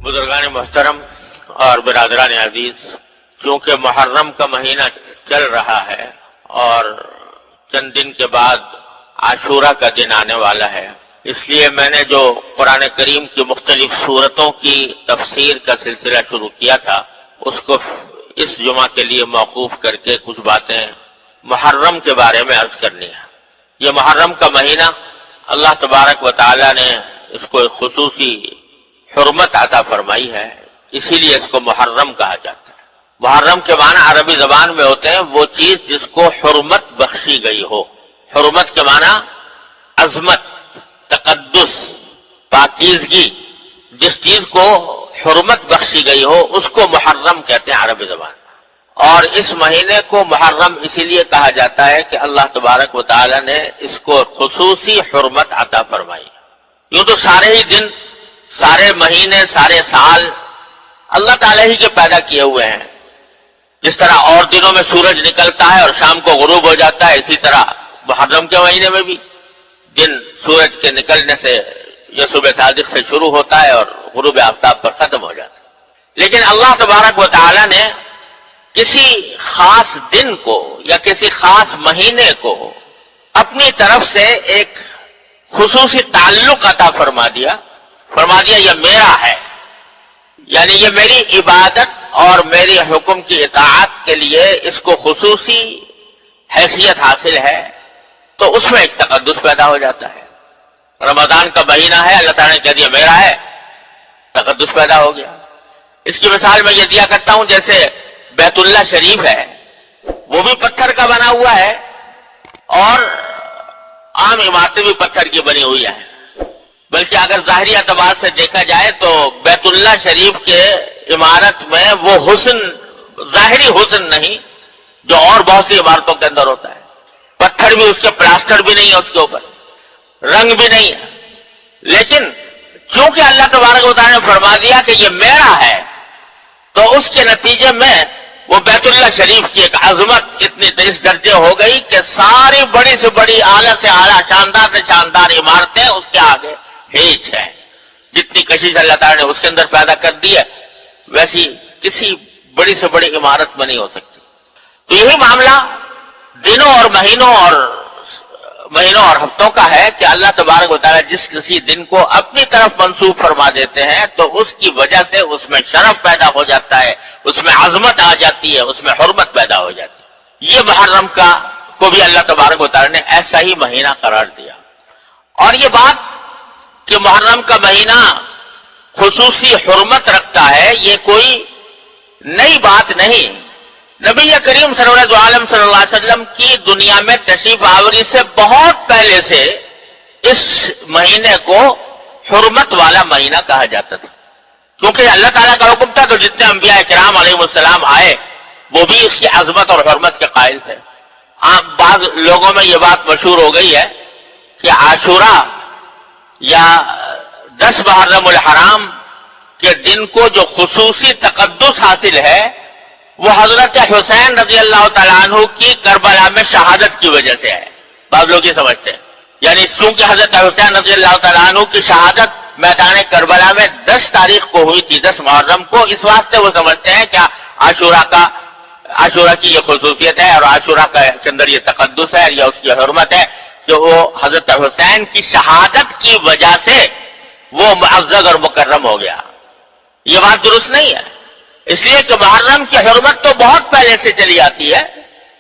بزرگان محترم اور برادران عزیز، چونکہ محرم کا مہینہ چل رہا ہے اور چند دن کے بعد عاشورہ کا دن آنے والا ہے، اس لیے میں نے جو قرآن کریم کی مختلف سورتوں کی تفسیر کا سلسلہ شروع کیا تھا اس کو اس جمعہ کے لیے موقوف کر کے کچھ باتیں محرم کے بارے میں عرض کرنی ہے۔ یہ محرم کا مہینہ اللہ تبارک و تعالی نے اس کو ایک خصوصی حرمت عطا فرمائی ہے، اسی لیے اس کو محرم کہا جاتا ہے۔ محرم کے معنی عربی زبان میں ہوتے ہیں وہ چیز جس کو حرمت بخشی گئی ہو۔ حرمت کے معنی عظمت، تقدس، پاکیزگی، جس چیز کو حرمت بخشی گئی ہو اس کو محرم کہتے ہیں عربی زبان میں۔ اور اس مہینے کو محرم اسی لیے کہا جاتا ہے کہ اللہ تبارک و تعالی نے اس کو خصوصی حرمت عطا فرمائی۔ یوں تو سارے ہی دن، سارے مہینے، سارے سال اللہ تعالی ہی کے پیدا کیے ہوئے ہیں۔ جس طرح اور دنوں میں سورج نکلتا ہے اور شام کو غروب ہو جاتا ہے، اسی طرح محرم کے مہینے میں بھی دن سورج کے نکلنے سے یا صبح صادق سے شروع ہوتا ہے اور غروب آفتاب پر ختم ہو جاتا ہے۔ لیکن اللہ تبارک و تعالی نے کسی خاص دن کو یا کسی خاص مہینے کو اپنی طرف سے ایک خصوصی تعلق عطا فرما دیا یہ میرا ہے، یعنی یہ میری عبادت اور میری حکم کی اطاعت کے لیے اس کو خصوصی حیثیت حاصل ہے، تو اس میں ایک تقدس پیدا ہو جاتا ہے۔ رمضان کا مہینہ ہے، اللہ تعالیٰ نے کہہ دیا میرا ہے، تقدس پیدا ہو گیا۔ اس کی مثال میں یہ دیا کرتا ہوں، جیسے بیت اللہ شریف ہے، وہ بھی پتھر کا بنا ہوا ہے اور عام عمارتیں بھی پتھر کی بنی ہوئی ہیں، بلکہ اگر ظاہری اعتبار سے دیکھا جائے تو بیت اللہ شریف کے عمارت میں وہ حسن، ظاہری حسن نہیں جو اور بہت سی عمارتوں کے اندر ہوتا ہے۔ پتھر بھی اس کے پلاسٹر بھی نہیں ہے، اس کے اوپر رنگ بھی نہیں ہے، لیکن چونکہ اللہ تبارک و تعالیٰ نے فرما دیا کہ یہ میرا ہے، تو اس کے نتیجے میں وہ بیت اللہ شریف کی ایک عظمت اتنی اس درجے ہو گئی کہ ساری بڑی سے بڑی، اعلیٰ سے اعلیٰ، شاندار سے شاندار عمارتیں اس کے آگے ہیچ ہے۔ جتنی کشش اللہ تعالیٰ نے اس کے اندر پیدا کر دی ہے ویسی کسی بڑی سے بڑی عمارت میں نہیں ہو سکتی۔ تو یہی معاملہ دنوں اور مہینوں اور ہفتوں کا ہے کہ اللہ تبارک و تعالیٰ جس کسی دن کو اپنی طرف منسوب فرما دیتے ہیں تو اس کی وجہ سے اس میں شرف پیدا ہو جاتا ہے، اس میں عظمت آ جاتی ہے، اس میں حرمت پیدا ہو جاتی ہے۔ یہ محرم کو بھی اللہ تبارک و تعالیٰ نے ایسا ہی مہینہ قرار دیا۔ اور یہ بات کہ محرم کا مہینہ خصوصی حرمت رکھتا ہے، یہ کوئی نئی بات نہیں۔ نبی کریم صلی اللہ علیہ وسلم کی دنیا میں تشریف آوری سے بہت پہلے سے اس مہینے کو حرمت والا مہینہ کہا جاتا تھا، کیونکہ اللہ تعالیٰ کا حکم تھا، تو جتنے انبیاء کرام علیہ السلام آئے وہ بھی اس کی عظمت اور حرمت کے قائل تھے۔ بعض لوگوں میں یہ بات مشہور ہو گئی ہے کہ عاشورہ یا 10 محرم الحرام کے دن کو جو خصوصی تقدس حاصل ہے وہ حضرت حسین رضی اللہ تعالیٰ عنہ کی کربلا میں شہادت کی وجہ سے ہے۔ بعض لوگ یہ سمجھتے ہیں، یعنی چونکہ حضرت حسین رضی اللہ تعالیٰ عنہ کی شہادت میدان کربلا میں 10 تاریخ کو ہوئی تھی، 10 محرم کو، اس واسطے وہ سمجھتے ہیں کہ عاشورہ کی یہ خصوصیت ہے اور عاشورہ کے اندر یہ تقدس ہے یا اس کی حرمت ہے کہ وہ حضرت حسین کی شہادت کی وجہ سے وہ معزز اور مکرم ہو گیا۔ یہ بات درست نہیں ہے، اس لیے کہ محرم کی حرمت تو بہت پہلے سے چلی آتی ہے،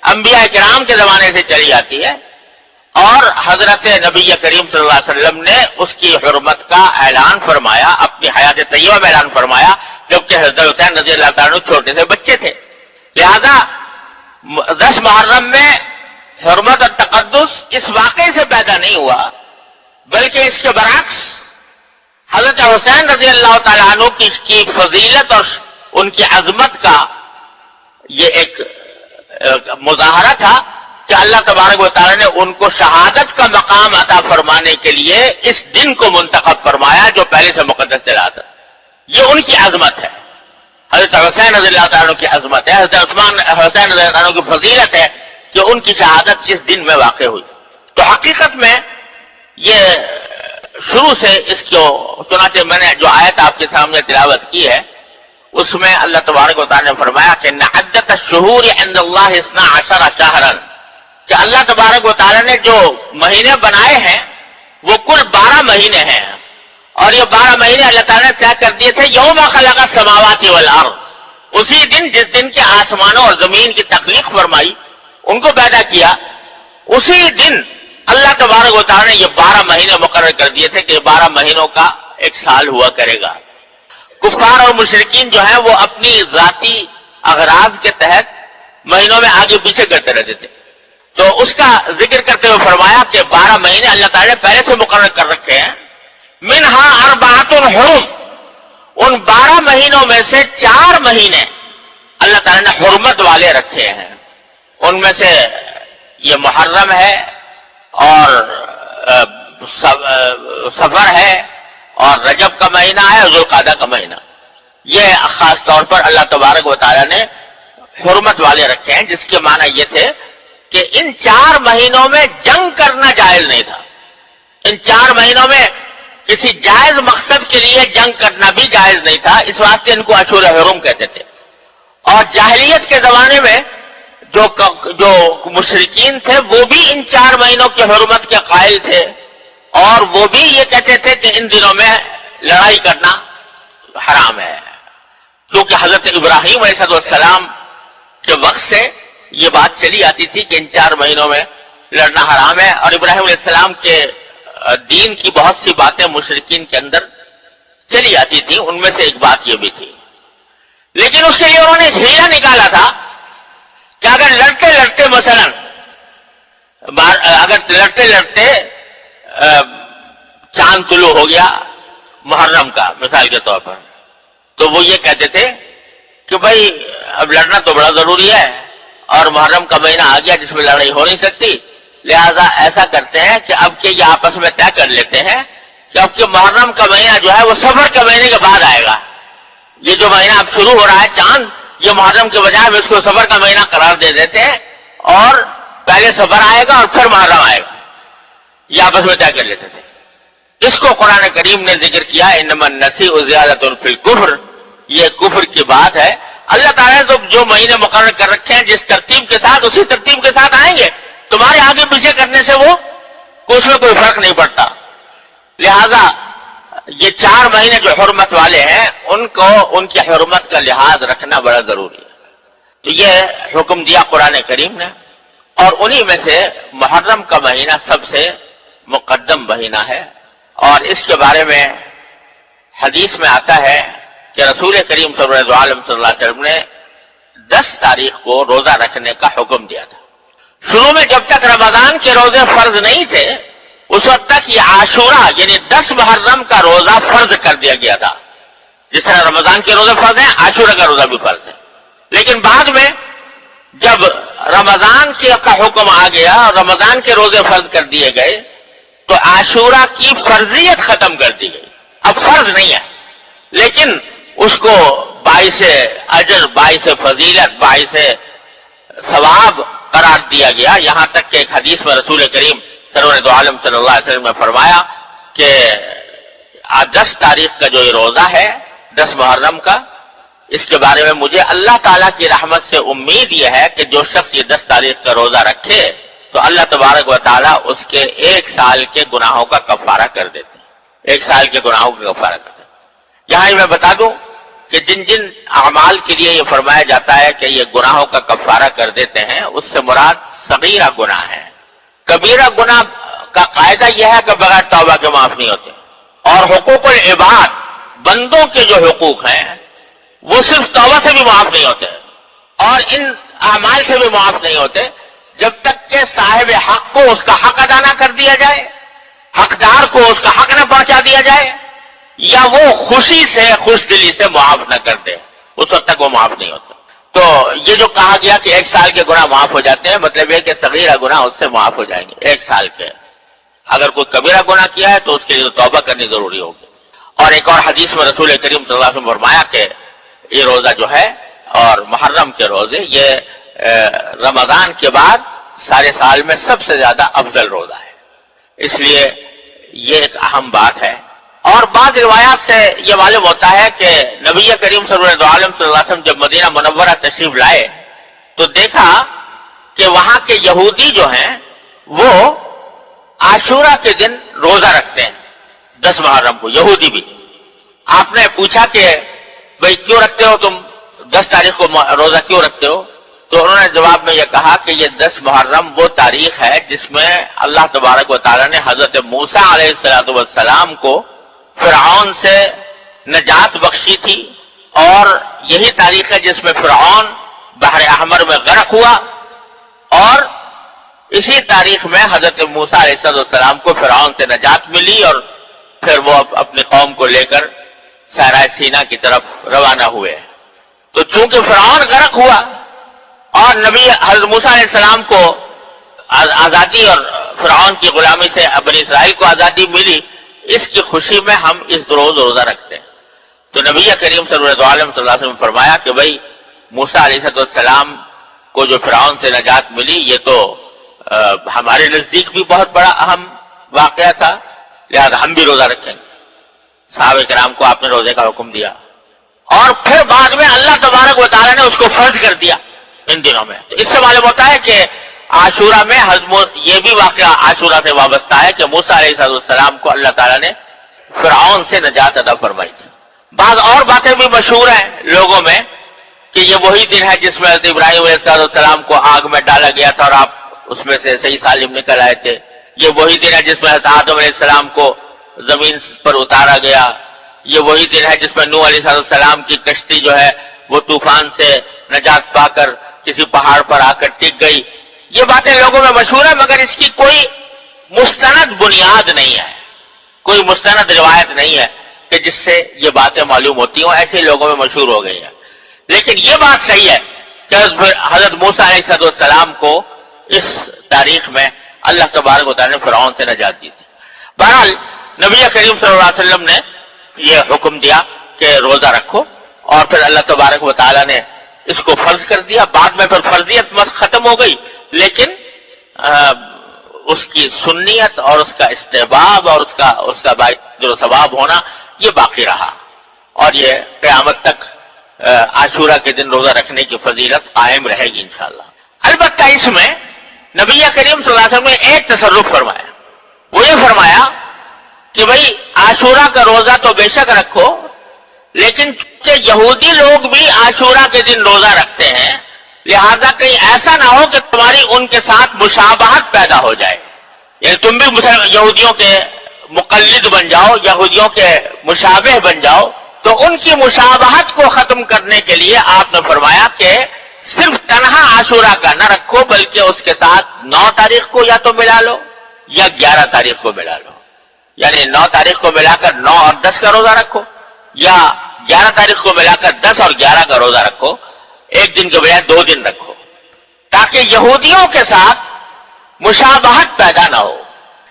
انبیاء کرام کے زمانے سے چلی آتی ہے، اور حضرت نبی کریم صلی اللہ علیہ وسلم نے اس کی حرمت کا اعلان فرمایا، اپنی حیات طیبہ میں اعلان فرمایا، جبکہ حضرت حسین رضی اللہ تعالیٰ عنہ چھوٹے سے بچے تھے۔ لہذا 10 محرم میں حرمت اور تقدس اس واقعے سے پیدا نہیں ہوا، بلکہ اس کے برعکس حضرت حسین رضی اللہ تعالیٰ عنہ کی فضیلت اور ان کی عظمت کا یہ ایک مظاہرہ تھا کہ اللہ تبارک و تعالیٰ نے ان کو شہادت کا مقام عطا فرمانے کے لیے اس دن کو منتخب فرمایا جو پہلے سے مقدس چلا تھا۔ یہ ان کی عظمت ہے، حضرت حسین رضی اللہ تعالیٰ عنہ کی عظمت ہے، حضرت حسین رضی اللہ تعالیٰ عنہ کی فضیلت ہے کہ ان کی شہادت اس دن میں واقع ہوئی۔ تو حقیقت میں یہ شروع سے اس کو، چنانچہ میں نے جو آیت آپ کے سامنے تلاوت کی ہے اس میں اللہ تبارک و تعالیٰ نے فرمایا کہ عدت الشہور عند اللہ 12 شہرا، کہ اللہ تبارک و تعالیٰ نے جو مہینے بنائے ہیں وہ کل 12 مہینے ہیں، اور یہ 12 مہینے اللہ تعالیٰ نے طے کر دیے تھے یوم خلق السماوات والارض، اسی دن جس دن کے آسمانوں اور زمین کی تخلیق فرمائی، ان کو پیدا کیا، اسی دن اللہ تبارک و تعالیٰ نے یہ 12 مہینے مقرر کر دیے تھے کہ یہ 12 مہینوں کا ایک سال ہوا کرے گا۔ کفار اور مشرکین جو ہیں وہ اپنی ذاتی اغراض کے تحت مہینوں میں آگے پیچھے کرتے رہتے تھے، تو اس کا ذکر کرتے ہوئے فرمایا کہ 12 مہینے اللہ تعالیٰ نے پہلے سے مقرر کر رکھے ہیں، منہا 4 حرم، ان 12 مہینوں میں سے 4 مہینے اللہ تعالیٰ نے حرمت والے رکھے ہیں، ان میں سے یہ محرم ہے اور سفر ہے اور رجب کا مہینہ ہے اور ذوالقعدہ کا مہینہ، یہ خاص طور پر اللہ تبارک و تعالیٰ نے حرمت والے رکھے ہیں، جس کے معنی یہ تھے کہ ان 4 مہینوں میں جنگ کرنا جائز نہیں تھا، ان 4 مہینوں میں کسی جائز مقصد کے لیے جنگ کرنا بھی جائز نہیں تھا، اس واسطے ان کو اشہر حرم کہتے تھے۔ اور جاہلیت کے زمانے میں جو مشرکین تھے وہ بھی ان 4 مہینوں کی حرمت کے قائل تھے، اور وہ بھی یہ کہتے تھے کہ ان دنوں میں لڑائی کرنا حرام ہے، کیونکہ حضرت ابراہیم علیہ السلام کے وقت سے یہ بات چلی آتی تھی کہ ان 4 مہینوں میں لڑنا حرام ہے، اور ابراہیم علیہ السلام کے دین کی بہت سی باتیں مشرکین کے اندر چلی آتی تھی، ان میں سے ایک بات یہ بھی تھی، لیکن اس کے لیے انہوں نے ہیلا نکالا تھا کہ اگر لڑتے لڑتے مثلا چاند طلوع ہو گیا محرم کا مثال کے طور پر، تو وہ یہ کہتے تھے کہ بھائی اب لڑنا تو بڑا ضروری ہے اور محرم کا مہینہ آ گیا جس میں لڑائی ہو نہیں سکتی، لہذا ایسا کرتے ہیں کہ اب کے یہ آپس میں طے کر لیتے ہیں کہ اب کے محرم کا مہینہ جو ہے وہ سفر کے مہینے کے بعد آئے گا، یہ جو مہینہ اب شروع ہو رہا ہے چاند، یہ محرم کے بجائے ہم اس کو سفر کا مہینہ قرار دے دیتے ہیں، اور پہلے سفر آئے گا اور پھر محرم آئے گا، یہ آپس میں طے کر لیتے تھے۔ اس کو قرآن کریم نے ذکر کیا انما النسیء زیادۃ فی الکفر، یہ کفر کی بات ہے۔ اللہ تعالیٰ نے تو جو مہینے مقرر کر رکھے ہیں جس ترتیب کے ساتھ اسی ترتیب کے ساتھ آئیں گے، تمہارے آگے پیچھے کرنے سے وہ اس میں کوئی فرق نہیں پڑتا، لہذا یہ 4 مہینے جو حرمت والے ہیں ان کو ان کی حرمت کا لحاظ رکھنا بڑا ضروری ہے۔ تو یہ حکم دیا قرآن کریم نے، اور انہی میں سے محرم کا مہینہ سب سے مقدم مہینہ ہے، اور اس کے بارے میں حدیث میں آتا ہے کہ رسول کریم صلی اللہ علیہ وسلم نے 10 تاریخ کو روزہ رکھنے کا حکم دیا تھا۔ شروع میں جب تک رمضان کے روزے فرض نہیں تھے اس وقت تک یہ عاشورہ یعنی 10 محرم کا روزہ فرض کر دیا گیا تھا، جس طرح رمضان کے روزے فرض ہیں عاشورہ کا روزہ بھی فرض ہے، لیکن بعد میں جب رمضان کا حکم آ گیا اور رمضان کے روزے فرض کر دیے گئے تو عاشورہ کی فرضیت ختم کر دی گئی، اب فرض نہیں ہے، لیکن اس کو باعث اجر، باعث فضیلت، باعث ثواب قرار دیا گیا، یہاں تک کہ ایک حدیث میں رسول کریم سرور عالم صلی اللہ علیہ وسلم نے فرمایا کہ 10 تاریخ کا جو یہ روزہ ہے 10 محرم کا، اس کے بارے میں مجھے اللہ تعالیٰ کی رحمت سے امید یہ ہے کہ جو شخص یہ 10 تاریخ کا روزہ رکھے تو اللہ تبارک و تعالیٰ اس کے 1 سال کے گناہوں کا کفارہ کر دیتے ہیں، 1 سال کے گناہوں کا کفارہ کرتے ہیں۔ یہاں میں بتا دوں کہ جن جن اعمال کے لیے یہ فرمایا جاتا ہے کہ یہ گناہوں کا کفارہ کر دیتے ہیں اس سے مراد صغیرہ گناہ ہے، کبیرہ گناہ کا قاعدہ یہ ہے کہ بغیر توبہ کے معاف نہیں ہوتے، اور حقوق العباد بندوں کے جو حقوق ہیں وہ صرف توبہ سے بھی معاف نہیں ہوتے اور ان اعمال سے بھی معاف نہیں ہوتے جب تک کہ صاحب حق کو اس کا حق ادا نہ کر دیا جائے، حقدار کو اس کا حق نہ پہنچا دیا جائے، یا وہ خوشی سے خوش دلی سے معاف نہ کر دے، اس وقت تک وہ معاف نہیں ہوتا۔ تو یہ جو کہا گیا کہ 1 سال کے گناہ معاف ہو جاتے ہیں، مطلب یہ کہ صغیرہ گناہ اس سے معاف ہو جائیں گے 1 سال کے، اگر کوئی کبیرہ گناہ کیا ہے تو اس کے لیے توبہ کرنی ضروری ہوگی۔ اور ایک اور حدیث میں رسول کریم صلی اللہ علیہ وسلم فرمایا کہ یہ روزہ جو ہے اور محرم کے روزے یہ رمضان کے بعد سارے سال میں سب سے زیادہ افضل روزہ ہے، اس لیے یہ ایک اہم بات ہے۔ اور بعض روایات سے یہ معلوم ہوتا ہے کہ نبی کریم صلی اللہ علیہ وسلم جب مدینہ منورہ تشریف لائے تو دیکھا کہ وہاں کے یہودی جو ہیں وہ عاشورہ کے دن روزہ رکھتے ہیں، 10 محرم کو، یہودی بھی۔ آپ نے پوچھا کہ بھئی کیوں رکھتے ہو تم 10 تاریخ کو روزہ کیوں رکھتے ہو؟ تو انہوں نے جواب میں یہ کہا کہ یہ 10 محرم وہ تاریخ ہے جس میں اللہ تبارک و تعالیٰ نے حضرت موسیٰ علیہ السلام کو فرعون سے نجات بخشی تھی، اور یہی تاریخ ہے جس میں فرعون بحر احمر میں غرق ہوا، اور اسی تاریخ میں حضرت موسیٰ علیہ السلام کو فرعون سے نجات ملی، اور پھر وہ اپنی قوم کو لے کر صحرائے سینا کی طرف روانہ ہوئے۔ تو چونکہ فرعون غرق ہوا اور نبی حضرت موسیٰ علیہ السلام کو آزادی اور فرعون کی غلامی سے بنی اسرائیل کو آزادی ملی، اس کی خوشی میں ہم اس روز روزہ رکھتے ہیں۔ تو نبی کریم صلی اللہ علیہ وسلم نے فرمایا کہ بھئی موسیٰ علیہ السلام کو جو فرعون سے نجات ملی یہ تو ہمارے نزدیک بھی بہت بڑا اہم واقعہ تھا، لہذا ہم بھی روزہ رکھیں گے۔ صحابہ کرام کو آپ نے روزے کا حکم دیا، اور پھر بعد میں اللہ تبارک و تعالیٰ نے اس کو فرض کر دیا ان دنوں میں۔ تو اس سے معلوم ہوتا ہے کہ عاشورہ میں یہ بھی واقعہ عاشورہ سے وابستہ ہے کہ موسیٰ علیہ السلام کو اللہ تعالیٰ نے فرعون سے نجات عطا فرمائی تھی۔ بعض اور باتیں بھی مشہور ہیں لوگوں میں کہ یہ وہی دن ہے جس میں حضرت ابراہیم علیہ السلام کو آگ میں ڈالا گیا تھا اور آپ اس میں سے صحیح سالم نکل آئے تھے۔ یہ وہی دن ہے جس میں حضرت آدم علیہ السلام کو زمین پر اتارا گیا۔ یہ وہی دن ہے جس میں نوح علیہ السلام کی کشتی جو ہے وہ طوفان سے نجات پا کر کسی پہاڑ پر آ کر ٹک گئی۔ یہ باتیں لوگوں میں مشہور ہے، مگر اس کی کوئی مستند بنیاد نہیں ہے، کوئی مستند روایت نہیں ہے کہ جس سے یہ باتیں معلوم ہوتی ہوں، ایسے لوگوں میں مشہور ہو گئی ہیں۔ لیکن یہ بات صحیح ہے کہ حضرت موسیٰ علیہ السلام کو اس تاریخ میں اللہ تبارک و تعالیٰ نے فرعون سے نجات دی تھی۔ بہرحال نبی کریم صلی اللہ علیہ وسلم نے یہ حکم دیا کہ روزہ رکھو، اور پھر اللہ تبارک و تعالیٰ نے اس کو فرض کر دیا۔ بعد میں پھر فرضیت ختم ہو گئی، لیکن اس کی سنیت اور اس کا استحباب اور اس کا باعث ثواب ہونا یہ باقی رہا، اور یہ قیامت تک عاشورہ کے دن روزہ رکھنے کی فضیلت قائم رہے گی انشاءاللہ۔ البتہ اس میں نبی کریم صلی اللہ علیہ وسلم نے ایک تصرف فرمایا، وہ یہ فرمایا کہ بھئی عاشورہ کا روزہ تو بے شک رکھو، لیکن کہ یہودی لوگ بھی عاشورہ کے دن روزہ رکھتے ہیں، لہذا کہیں ایسا نہ ہو کہ تمہاری ان کے ساتھ مشابہت پیدا ہو جائے، یعنی تم بھی یہودیوں کے مقلد بن جاؤ، یہودیوں کے مشابہ بن جاؤ۔ تو ان کی مشابہت کو ختم کرنے کے لیے آپ نے فرمایا کہ صرف تنہا عاشورہ کا نہ رکھو، بلکہ اس کے ساتھ 9 تاریخ کو یا تو ملا لو یا 11 تاریخ کو ملا لو، یعنی 9 تاریخ کو ملا کر 9 اور 10 کا روزہ رکھو، یا 11 تاریخ کو ملا کر 10 اور 11 کا روزہ رکھو، ایک دن کے بجائے 2 دن رکھو، تاکہ یہودیوں کے ساتھ مشابہت پیدا نہ ہو۔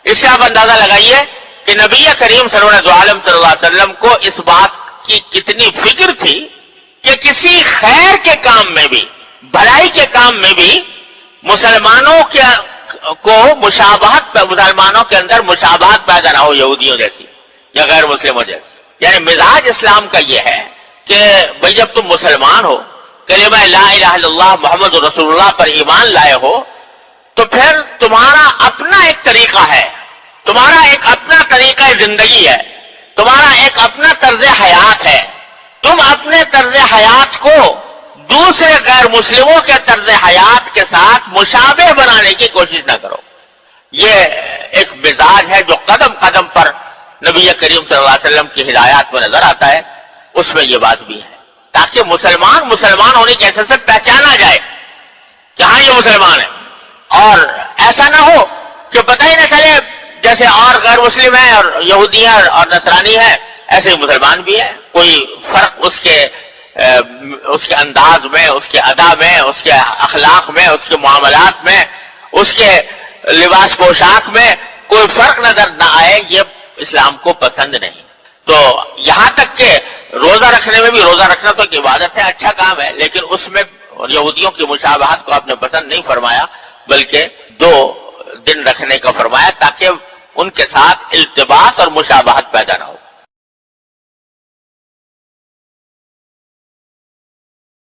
اس سے آپ اندازہ لگائیے کہ نبی کریم صلی اللہ علیہ وسلم کو اس بات کی کتنی فکر تھی کہ کسی خیر کے کام میں بھی، بھلائی کے کام میں بھی مسلمانوں کو مسلمانوں کے اندر مشابہت پیدا نہ ہو یہودیوں جیسی یا غیر مسلموں جیسی۔ یعنی مزاج اسلام کا یہ ہے کہ بھئی جب تم مسلمان ہو، کلمہ لا الہ الا اللہ محمد رسول اللہ پر ایمان لائے ہو، تو پھر تمہارا اپنا ایک طریقہ ہے، تمہارا ایک اپنا طریقہ زندگی ہے، تمہارا ایک اپنا طرز حیات ہے۔ تم اپنے طرز حیات کو دوسرے غیر مسلموں کے طرز حیات کے ساتھ مشابہ بنانے کی کوشش نہ کرو۔ یہ ایک مزاج ہے جو قدم قدم پر نبی کریم صلی اللہ علیہ وسلم کی ہدایات میں نظر آتا ہے، اس میں یہ بات بھی ہے، تاکہ مسلمان ہونے کی حیثیت سے پہچانا جائے کہ ہاں یہ مسلمان ہے، اور ایسا نہ ہو کہ پتہ ہی نہ چلے جیسے اور غیر مسلم ہے اور یہودی ہے اور نصرانی ہے ایسے ہی مسلمان بھی ہے، کوئی فرق اس کے انداز میں، اس کے ادا میں، اس کے اخلاق میں، اس کے معاملات میں، اس کے لباس پوشاک میں کوئی فرق نظر نہ آئے، یہ اسلام کو پسند نہیں۔ تو یہاں تک کہ روزہ رکھنے میں بھی، روزہ رکھنا تو ایک عبادت ہے، اچھا کام ہے، لیکن اس میں یہودیوں کی مشابہت کو آپ نے پسند نہیں فرمایا، بلکہ 2 دن رکھنے کا فرمایا، تاکہ ان کے ساتھ التباس اور مشابہت پیدا نہ ہو۔